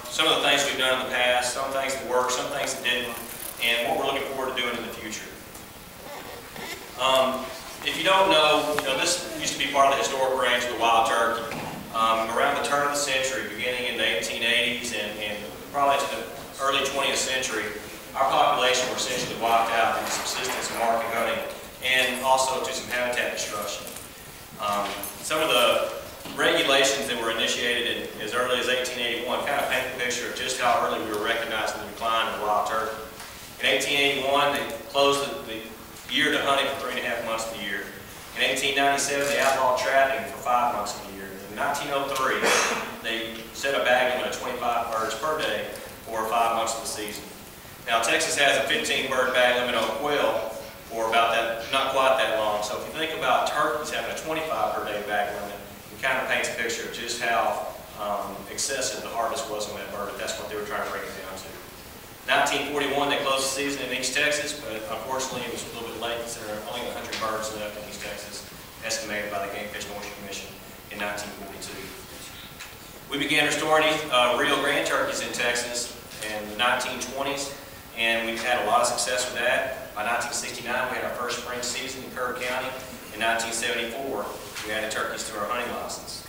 some of the things we've done in the past, some things that worked, some things that didn't, and what we're looking forward to doing in the future. If you don't know, this used to be part of the historic range of the wild turkey. Around the turn of the century, beginning in the 1880s and probably into the early 20th century, our population were essentially wiped out due to subsistence and market hunting, and also to some habitat destruction. Some of the regulations that were initiated as early as 1881 kind of paint the picture of just how early we were recognizing the decline of the wild turkey. In 1881, they closed the year to hunting for 3.5 months of the year. In 1897, they outlawed trapping for 5 months of the year. In 1903, they set a bag limit of 25 birds per day for 5 months of the season. Now, Texas has a 15-bird bag limit on quail for about that, not quite that long. So if you think about turkeys having a 25 per day bag limit, it kind of paints a picture of just how excessive the harvest was on that bird, if that's what they were trying to bring it down to. 1941, they closed the season in East Texas, but unfortunately it was a little bit late considering only 100 birds left in East Texas, estimated by the Game Fish Forestry Commission in 1942. We began restoring Rio Grande turkeys in Texas in the 1920s, and we've had a lot of success with that. By 1969, we had our first spring season in Kerr County. In 1974, we added turkeys to our hunting license.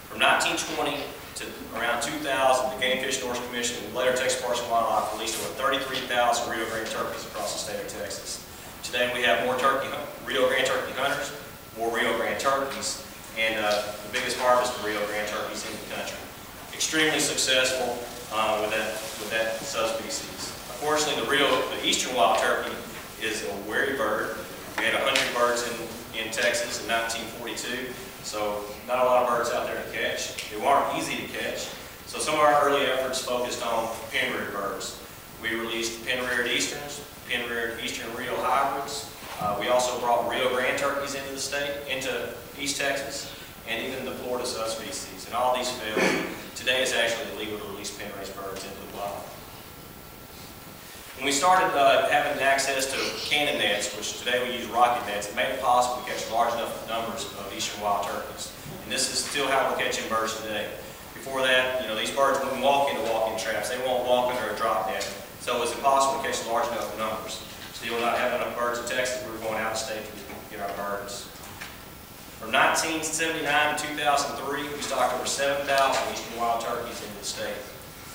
From 1920 to around 2000, the Game Fish Forestry Commission and later Texas Parks and Wildlife released over 33,000 Rio Grande turkeys across the state of Texas. Today we have more Rio Grande turkey hunters, more Rio Grande turkeys, and the biggest harvest of Rio Grande turkeys in the country. Extremely successful with that subspecies. Unfortunately, the eastern wild turkey is a wary bird. We had 100 birds in Texas in 1942. So not a lot of birds out there to catch. They weren't easy to catch. So some of our early efforts focused on pen-reared birds. We released pen-reared easterns, pen-reared eastern Rio hybrids. We also brought Rio Grande turkeys into the state, into East Texas, and even the Florida subspecies. And all these failed. Today it's actually illegal to release pen-raised birds into the wild. When we started having access to cannon nets, which today we use rocket nets, it made it possible to catch large enough numbers of eastern wild turkeys. And this is still how we're catching birds today. Before that, these birds wouldn't walk into walk-in traps. They won't walk under a drop net. So it's impossible to catch large enough numbers. Still not having enough birds in Texas, we were going out of state to get our birds. From 1979 to 2003, we stocked over 7,000 eastern wild turkeys into the state.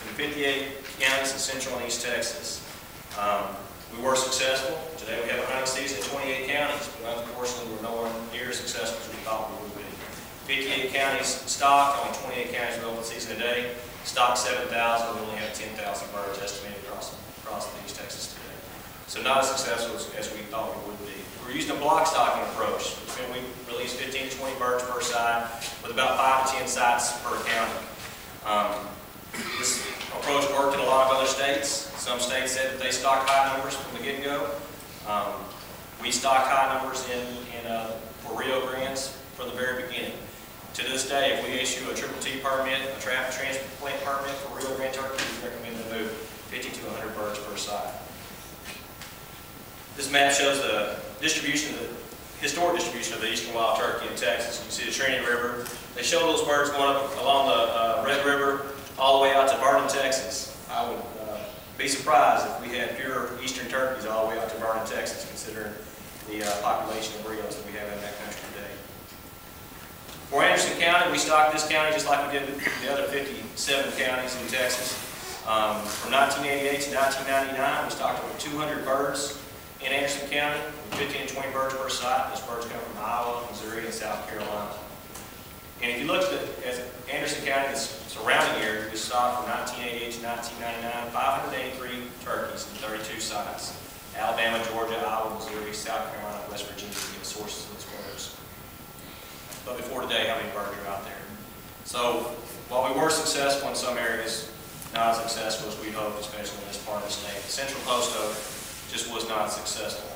From 58 counties in central and east Texas. We were successful. Today we have a hunting season in 28 counties, but unfortunately we're nowhere near as successful as we thought we would be. 58 counties stocked, only 28 counties with open season today. Stocked 7,000, we only have 10,000 birds estimated across the East Texas today. So not as successful as we thought we would be. We're using a block stocking approach. We release 15 to 20 birds per side with about 5 to 10 sites per county. This approach worked in a lot of other states. Some states said that they stocked high numbers from the get-go. We stocked high numbers for Rio Grandes from the very beginning. To this day, if we issue a Triple T permit, a trap and transplant permit for Rio Grande turkey, we recommend to move 50 to 100 birds per side. This map shows the historic distribution of the eastern wild turkey in Texas. You can see the Trinity River. They show those birds going up along the Red River all the way out to Vernon, Texas. I would be surprised if we had pure eastern turkeys all the way out to Vernon, Texas, considering the population of Rios that we have in that country today. For Anderson County, we stocked this county just like we did the other 57 counties in Texas. From 1988 to 1999, we stocked over 200 birds in Anderson County, with 15 to 20 birds per site. Those birds come from Iowa, Missouri, and South Carolina. And if you look at Anderson County, the surrounding area, we stocked from 1988 to 1999, 583 turkeys in 32 sites. Alabama, Georgia, Iowa, Missouri, South Carolina, West Virginia to get sources of those birds. But before today, how many birds are out there? So while we were successful in some areas, not as successful as we'd hoped, especially in this part of the state. The Central Coast just was not successful.